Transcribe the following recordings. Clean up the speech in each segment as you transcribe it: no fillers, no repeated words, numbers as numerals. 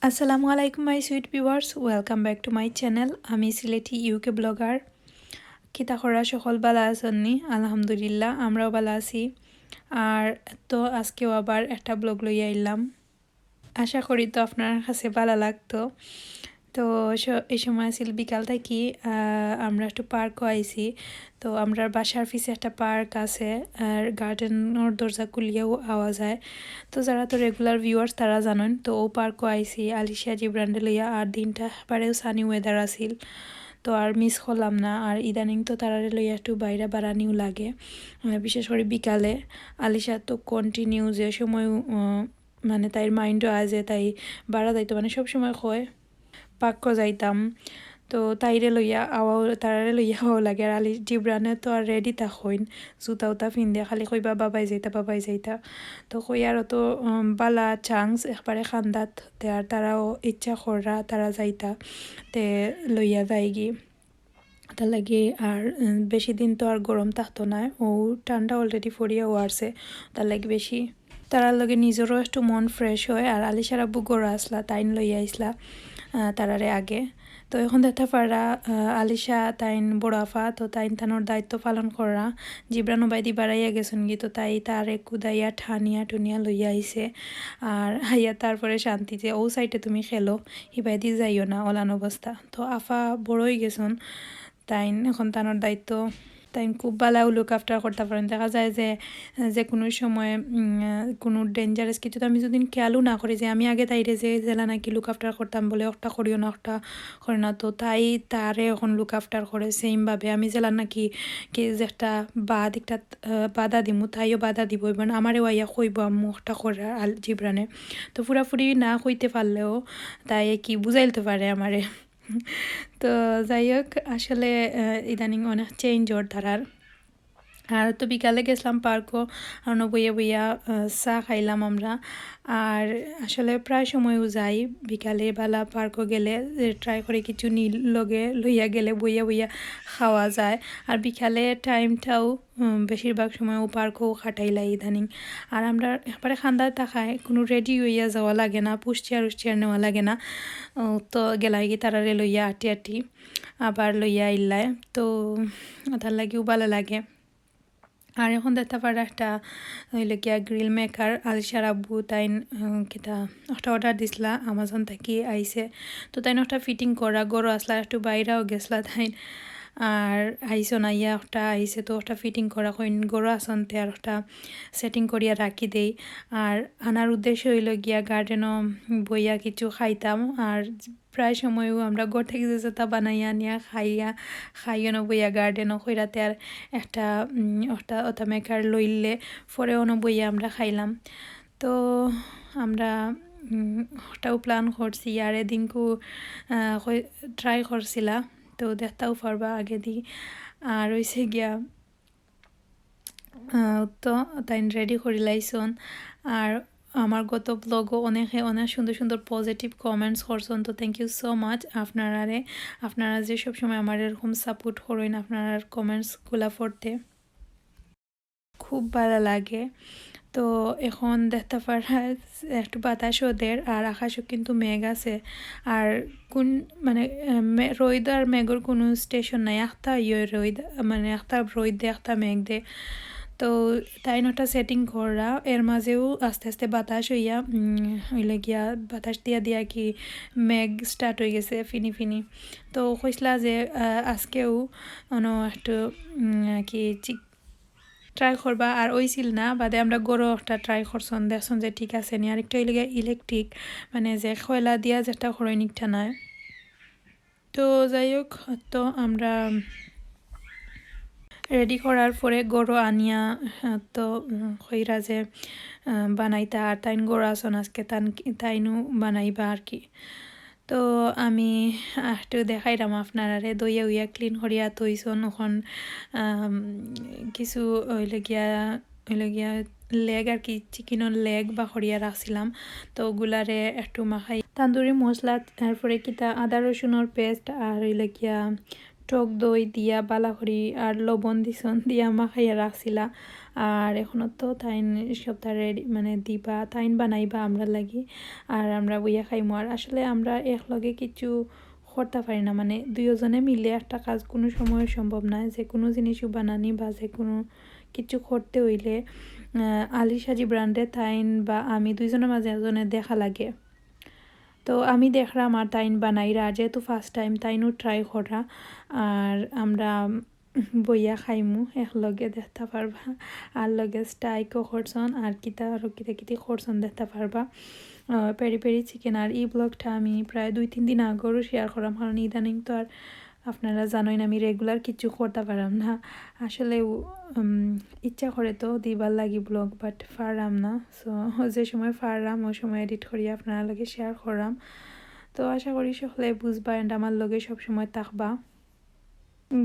আসসালামু আলাইকুম my sweet viewers, welcome back to my channel. আমি সিলেটি ইউকে ব্লগার। কিতা করা সকল বালা আছেননি? আলহামদুলিল্লাহ, আমরাও বালা আছি। আর তো আজকেও আবার একটা ব্লগ লইয়া আইলাম। আশা করি তো আপনার কাছে ভালো লাগতো। তো এই সময় আছিল বিকাল থেকে আমরা একটু পার্কও আইছি। তো আমরা বাসার পিছে একটা পার্ক আছে, আর গার্ডেনের দরজা খুলিয়েও আওয়া যায়। তো যারা তো রেগুলার ভিউয়ার্স তারা জানেন। তো ও পার্কও আইছি আলিশা জিব্রান্ডে লইয়া, আর দিনটা বারেও সানি ওয়েদার আছিল। তো আর মিস করলাম না। আর ইদানিং তো তারারে লইয়া একটু বাইরে বাড়ানিও লাগে, বিশেষ করে বিকালে। আলিশা তো কন্টিনিউ যে সময় মানে তাইর মাইন্ডও আজে তাই বাড়া যাইতো, মানে সবসময় কয় পাক্য যাইতাম। তো তাইরে লইয়া তারারে লইয়া আওয়াও লাগে। আর আলি জিব্রানে তো আর রেডি তা হইন, জুতা উতা ফিন্দে খালি কইবা বাবাই যাইতা। তো কই আর তো বালা চান্স একবারে খান্দাত তে আর তারাও ইচ্ছা কররা তারা যাইতা তে লইয়া যায়গি। তার লাগে আর বেশি দিন তো আর গরম থাকতো না, ও ঠান্ডা অলরেডি ফরিয়া আসছে, তার লাগে বেশি তারার লগে নিজেরও একটু মন ফ্রেশ হয়। আর আলিশার আব্বু গড়া আসলা তাইন লইয়া আইসলা তারারে আগে। তো এখন দেখা পারা আলিশা তাইন বড় আফা, তো তাইন তানোর দায়িত্ব পালন করা। জিব্রানো বাইদি বাড়াইয়া গেছেন গি, তো তাই তারে কুদাইয়া ঠানিয়া টুনিয়া লইয়া আইছে। আর হাইয়া তারপরে শান্তি যে ও সাইডে তুমি খেলো, হিবাইদি যাইও না অলান অবস্থা। তো আফা বড়ই গেছেন, তাইন এখন তানোর দায়িত্ব তাই খুব ভালো লুক আফটার করতে পারেন। দেখা যায় যে কোনো সময় কোনো ডেঞ্জারাস কিছু তো আমি যদি খেয়ালও না করি, যে আমি আগে তাইরে যে জেলা নাকি লুক আফটার করতাম বলে একটা করিও না একটা করে না, তো তাই তারে এখন লুক আফটার করে সেমভাবে আমি জেলা নাকি যে একটা একটা বাধা দিমু তাইও বাধা দিব, এবং আমারও আইয়া কইব আম্মু একটা করে জিব্রানে। তো পুরাপুরি না কইতে পারলেও তাই কি বুঝাইতে পারে আমারে। তো যাই হোক, আসলে ইদানিং অনেক চেঞ্জ ওর ধারার। আর তো বিকালে গেছিলাম পার্কও, আর বইয়া চা খাইলাম আমরা। আর আসলে প্রায় সময়ও যাই বিকালে বেলা পার্কও গেলে, ট্রাই করে কিছু লগে লইয়া গেলে বইয়া খাওয়া যায়। আর বিকালে টাইমটাও বেশিরভাগ সময় ও পার্কও খাটাইলাই ইদানিং। আর আমরা একবারে খান্দায় তাকায় কোনো রেডি হইয়া যাওয়া লাগে না, পুষ্টিয়ার নেওয়া লাগে না। তো গেলাই কি তারারে লইয়া আটি আবার লইয়া আইলায়, তো তার লাগেও ভালো লাগে। আর এখন দেখতে পারা একটা হইলে গিয়া গ্রিল মেকার আলিশার আব্বু তাইন কিতা একটা অর্ডার দিছিলা আমাজন থেকে আইসে। তো তাইন একটা ফিটিং করা গরু আসলা, একটু বাইরেও গেছলা তাইন। আর আইসো না ইয়া একটা আইসে, তো একটা ফিটিং করা কইন গরু আসনতে আর একটা সেটিং করিয়া রাখি দেই। আর আনার উদ্দেশ্য হইল গিয়া গার্ডেনও বইয়া কিছু খাইতাম। আর প্রায় সময়ও আমরা ঘর থেকে যে তা বানাইয়া নিয়া খাইও না বইয়া গার্ডেনও কইরাতে। আর একটা ওটা মেকার লইলে পরেও না বইয়া আমরা খাইলাম। তো আমরা ওটাও প্ল্যান করছি, আর এদিনকু ট্রাই করছিলা, তো দেখতেও পারবা আগে দি। আর হইছে গিয়া তো তাই রেডি করে লাইছন। আর আমার গত ব্লগও অনেক সুন্দর পজিটিভ কমেন্টস করছেন, তো থ্যাংক ইউ সো মাচ। আপনারা যে সবসময় আমার এরকম সাপোর্ট করেন, আপনার কমেন্টসগুলা পড়তে খুব ভালো লাগে। তো এখন দেখতে পারা একটু বাতাস ওদের, আর আকাশও কিন্তু মেঘ আছে। আর কোন মানে রোদ আর মেঘর কোনো স্টেশন নাই, একটা রোদ মানে একটা রোদ দে একটা মেঘ দে। তো তাই নটা সেটিং করা, এর মাঝেও আস্তে আস্তে বাতাস হইলে গিয়া বাতাস দিয়া কি মেঘ স্টার্ট হয়ে গেছে ফিনি। তো কইসলা যে আজকেও একটু কি ট্রাই করবা। আর ওইছিল না বাদে আমরা গরু একটা ট্রাই করছন, দেখছন যে ঠিক আছে নি। আরেকটা হইলে গিয়া ইলেকট্রিক, মানে যে খয়লা দিয়া যেটা খরৈনিকটা নয়। তো যাই হোক, তো আমরা রেডি করার পরে গরু আনিয়া তো কইরা যে বানাইতা। আর তাইন গরু আসন আজকে তাইনও বানাইবা আর কি। তো আমি একটু দেখাইলাম আপনারারে দইয়া উইয়া ক্লিন করিয়া তৈছন। ওখন কিছু হইলে গিয়া লেগ আর কি, চিকেনের লেগ বা করিয়া রাখছিলাম। তো ওগুলারে একটু মাখাই তান্দুরি মশলা, তারপরে কিতা আদা রসুনের পেস্ট, আর হইলে গিয়া টক দই দিয়া বালাখড়ি আর লবণ দিছন দিয়া মাখাইয়া রাখছিলা আর এখনো তো তাইন সপ্তাহে মানে দিবা তাইন বানাইবা আমরা লাগি আর আমরা বইয়া খাইমু আর আসলে আমরা একলগে কিছু করতে পারি না মানে দুইজনে মিলে একটা কাজ কোনো সময় সম্ভব না যে কোনো জিনিসও বানানি বা যে কোনো কিছু করতে হইলে আলিশাজি ব্র্যান্ডে তাইন বা আমি দুইজনের মাঝে একজনের দেখা লাগে তো আমি দেখলাম আর তাইন বানাইরা যেহেতু ফার্স্ট টাইম তাইনও ট্রাই করা আর আমরা বইয়া খাইমু একলগে দেখতে পারবা আর লগে স্টাইকও করছন আর কিতা আরও কিতা কিতি করছন দেখতে পারবা পেরি পেরি চিকেন আর এই ব্লগটা আমি প্রায় 2-3 দিন আগেও শেয়ার করলাম কারণ ইদানিং তো আর আপনারা জানোই না আমি রেগুলার কিছু করতে পারাম না আসলে ইচ্ছা করে তো দিবার লাগি ব্লগ বাট পারলাম না সো যে সময় পারলাম ওই সময় এডিট করি আপনারা লগে শেয়ার করলাম তো আশা করি সকলে বুঝবা এন্ড আমার লগে সবসময় থাকবা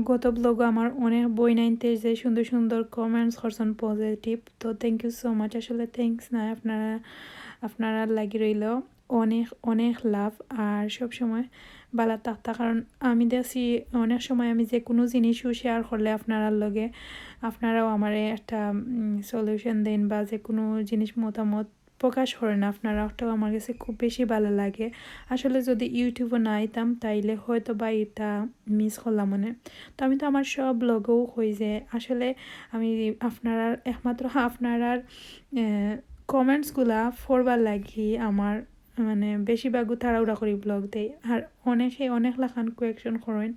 গত ব্লগও আমার অনেক বই নাইনতে যে সুন্দর সুন্দর কমেন্টস করছেন পজিটিভ তো থ্যাংক ইউ সো মাচ আসলে থ্যাংকস না আপনারা লাগি রইল অনেক অনেক লাভ আর সব সময় বালা থাকতা কারণ আমি দেখছি অনেক সময় আমি যে কোনো জিনিসও শেয়ার করলে আপনারার লগে আপনারাও আমার একটা সলিউশন দেন বা যে কোনো জিনিস মতামত প্রকাশ করেন আপনারা ওটাও আমার কাছে খুব বেশি ভালো লাগে আসলে যদি ইউটিউবে না আইতাম তাইলে হয়তো বা এটা মিস করলাম মনে তো আমি তো আমার সব ব্লগেও হই যে আসলে আমি আপনারা একমাত্র আপনারার কমেন্টসগুলা পড়বার লাগি আমার মানে বেশিরভাগও তাড়াহুড়া করি ব্লগ দেয় আর অনেক লাখান কোয়েকশন করেন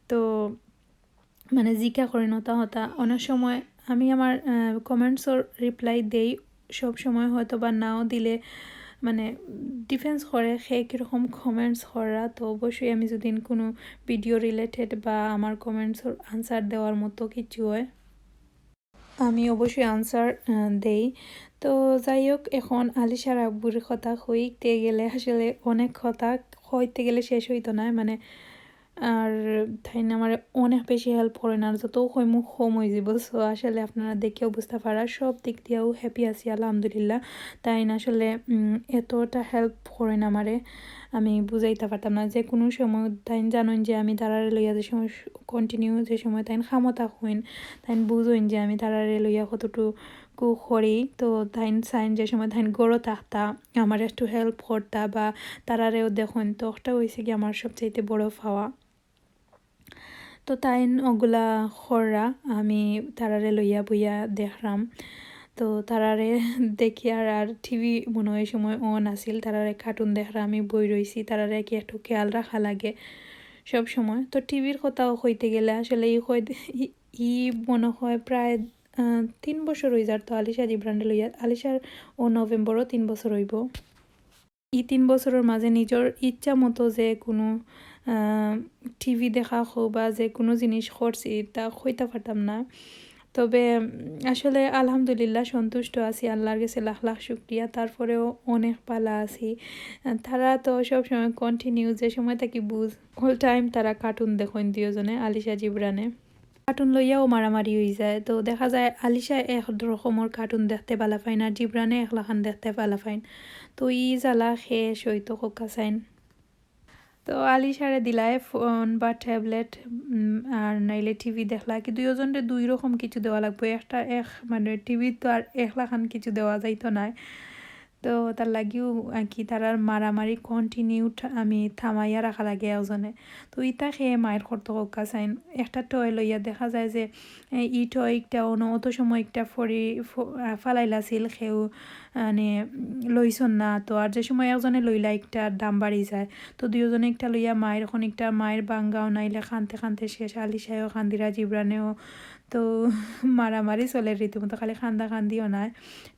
তো মানে জিজ্ঞা করেন হতা অনেক সময় আমি আমার কমেন্টসর রিপ্লাই দেই সব সময় হয়তো বা নাও দিলে মানে ডিফেন্স করে সে কীরকম কমেন্টস করা তো অবশ্যই আমি যদি কোনো ভিডিও রিলেটেড বা আমার কমেন্টসর আনসার দেওয়ার মতো কিছু হয় আমি অবশ্যই আনসার দেই তো যাই হোক এখন আলিশার আব্বুর কথা হইতে গেলে আসলে অনেক কথা হইতে গেলে শেষ হইতো না মানে আর তাই না আমার অনেক বেশি হেল্প করেন আর যত মুখ হোম হয়ে যাব সো আসলে আপনারা দেখেও বুঝতে পারা সব দিক দিয়েও হ্যাপি আছি আলহামদুলিল্লাহ তাই না আসলে এতটা হেল্প করেন আমারে আমি বুঝাইতে পারতাম না যে কোনো সময় তাই জানেন যে আমি তারারে লইয়া যে সময় কন্টিনিউ যে সময় তাই ক্ষমতা হইন তাই বুঝইন যে আমি তারারে লইয়া কতটুকু করি তো তাই সাইন যে সময় তাই গড়ো থাকতা আমার একটু হেল্প করতা বা তারারেও দেখুন তো ওটা হয়েছে কি আমার সবচাইতে বড় পাওয়া তো তাইন ওগুলা খররা আমি তারারে লইয়া বইয়া দেখলাম তো তারারে দেখি আর টিভি মনে হয় সময় অন আসিল তারারে কার্টুন দেখরা আমি বই রইছি তারারে কি একটু খেয়াল রাখা লাগে সব সময় তো টিভির কথাও হইতে গেলে আসলে ই মনে হয় প্রায় 3 বছর হয়ে যার তো আলিশা জিব্রান্ডে লইয়া আলিশার ও নভেম্বরও 3 বছর হইব এই 3 বছরের মাঝে নিজের ইচ্ছা মতো যে কোনো টিভি দেখা হোক বা যে কোনো জিনিস করছি তা হইতে পারতাম না তবে আসলে আলহামদুলিল্লাহ সন্তুষ্ট আছি আল্লাহর কাছে লাখ লাখ শুক্রিয়া তারপরেও অনেক পালা আছি তারা তো সবসময় কন্টিনিউ যে সময় থাকি বুঝ হোল টাইম তারা কার্টুন দেখেন দুজনে আলিশা জিব্রানে কার্টুন লইয়াও মারামারি হয়ে যায় তো দেখা যায় আলিশা এক রকমের কার্টুন দেখতে পালা ফাইন আর জিব্রানে একলাখান দেখতে পালা ফাইন তো ই জ্বালা শেষ হইতো কোকা সাইন তো আলিশারে দিলায় ফোন বা ট্যাবলেট আর নাইলে টিভি দেখলা কি দুইজনরে দুই রকম কিছু দেওয়া লাগবে একটা মানে টিভি তো আর একলাখান কিছু দেওয়া যাইতো না তো তার লাগিও কি তারার মারামারি কন্টিনিউ আমি থামাইয়া রাখা লাগে একজনে তো ইটা খেয়ে মায়ের করতো কাকা চাইন একটা টয় লইয়া দেখা যায় যে ই টয়টা অত সময় একটা ফালাইলাছিল সেও মানে লইছন না তো আর যে সময় একজনে লইলা একটা দাম বাড়ি যায় তো দুজনে একটা লইয়া মায়ের এখন একটা মায়ের বাঙ্গাও নাইলে খানতে খানতে শেষ আলিশায়ও খান্দিরা জিব্রানেও তো মারামারি চলে রীতিমতো খালি খান্দা খান্দিও নাই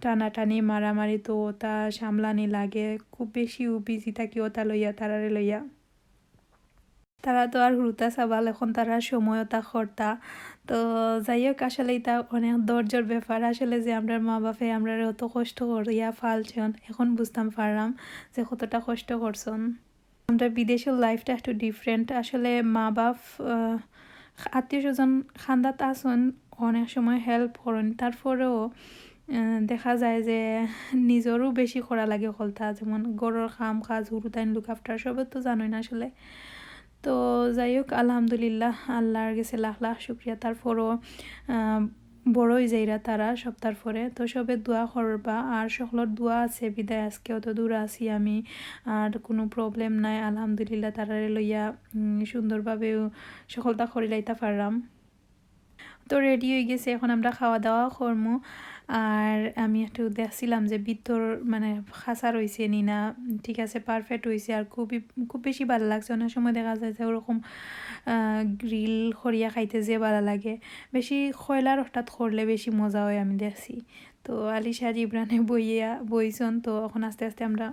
টানাটানি মারামারি তো ওটা সামলানি লাগে খুব বেশি বিজি থাকি ওটা লইয়া তারারে লইয়া তারা তো আর হুরুতা সাবাল এখন তারা সময়তা খরতা তো যাই হোক আসলে এটা অনেক ধৈর্যের ব্যাপার আসলে যে আমরা মা বাপে আমরা অত কষ্ট করিয়া ফালছন এখন বুঝতাম পারলাম যে কতটা কষ্ট করছন আমরা বিদেশের লাইফটা একটু ডিফারেন্ট আসলে মা বাপ আত্মীয় স্বজন খান্দাত আসন অনেক সময় হেল্প করেন তারপরেও দেখা যায় যে নিজেরও বেশি করা লাগে হলতা যেমন গরুর কাজ হুরু তাইন লুক আফটার সবে তো জানোই না আসলে তো যাই হোক আলহামদুলিল্লাহ আল্লাহর কাছে লাখ লাখ শুক্রিয়া তারপরও বড়ই যাইরা তারা সপ্তাহ পরে তো সবে দোয়া করবা আর সকলের দোয়া আছে বিদায় আজকে অত দূর আছি আমি আর কোনো প্রবলেম নাই আলহামদুলিল্লাহ তারারে লইয়া সুন্দরভাবে সকলটা করিলাইতে পারলাম তো রেডি হয়ে গেছে এখন আমরা খাওয়া দাওয়া করবো আর আমি একটু দেখছিলাম যে ভিতর মানে খাসা রয়েছে নিনা ঠিক আছে পারফেক্ট হয়েছে আর খুব বেশি ভালো লাগছে অনেক সময় দেখা যায় যে ওরকম গ্রিল করিয়া খাইতে যে ভালো লাগে বেশি খয়লার হঠাৎ করলে বেশি মজা হয় আমি দেখছি তো আলিশা জিব্রানে বইছন তো এখন আস্তে আস্তে আমরা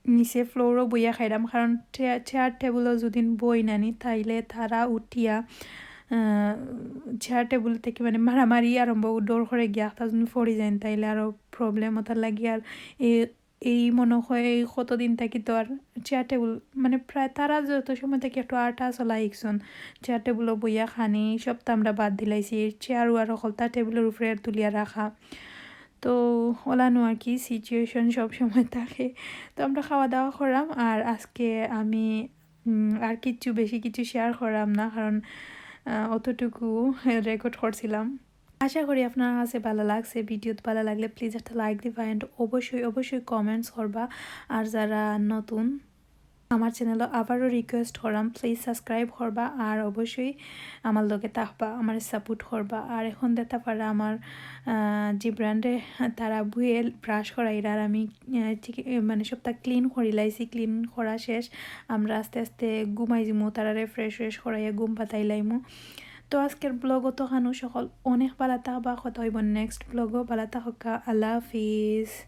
নিচে ফ্লোরও বইয়া খাইলাম কারণ চেয়ার টেবুলও যদি বই নানি তাইলে তারা উঠিয়া চেয়ার টেবুল থেকে মানে মারামারি আরম্ভ দৌড় করে গিয়া একটা যদি পড়ি যায় তাইলে আরও প্রবলেম ওটা লাগি আর এই মনে হয় এই কতদিন থাকি তো আর চেয়ার টেবুল মানে প্রায় তারা যত সময় থেকে একটু আটা চলা ইকছন চেয়ার টেবুলও বইয়া খানি সব তো আমরা বাদ দিলাইছি চেয়ারও আর সকলটা টেবিলের উপরে তুলিয়া রাখা তো ওলানো আর কি সিচুয়েশন সব সময় থাকে তো আমরা খাওয়া দাওয়া করাম আর আজকে আমি আর বেশি কিছু শেয়ার করাম না কারণ অতটুকু রেকর্ড করছিলাম আশা করি আপনার কাছে ভালো লাগছে ভিডিওতে ভালো লাগলে প্লিজ একটা লাইক দিবা অ্যান্ড অবশ্যই কমেন্টস করবা আর যারা নতুন আমার চ্যানেল আবারও রিকোয়েস্ট করাম প্লিজ সাবস্ক্রাইব করবা আর অবশ্যই আমার লগে থাকবা আমার সাপোর্ট করবা আর এখন দেখতে পারা আমার যে ব্র্যান্ডে তারা বুয়ে ব্রাশ করাইরা আর আমি মানে সবটা ক্লিন করিলাইছি ক্লিন করা শেষ আমরা আস্তে আস্তে ঘুমাই যাবো তারারে ফ্রেশ করাইয়া ঘুম পাতাইলাইমু তো আজকের ব্লগও তো খানো সকল অনেক ভালো থাকবা কথা হইব নেক্সট ব্লগও ভালো থাকা আল্লাহ হাফিজ।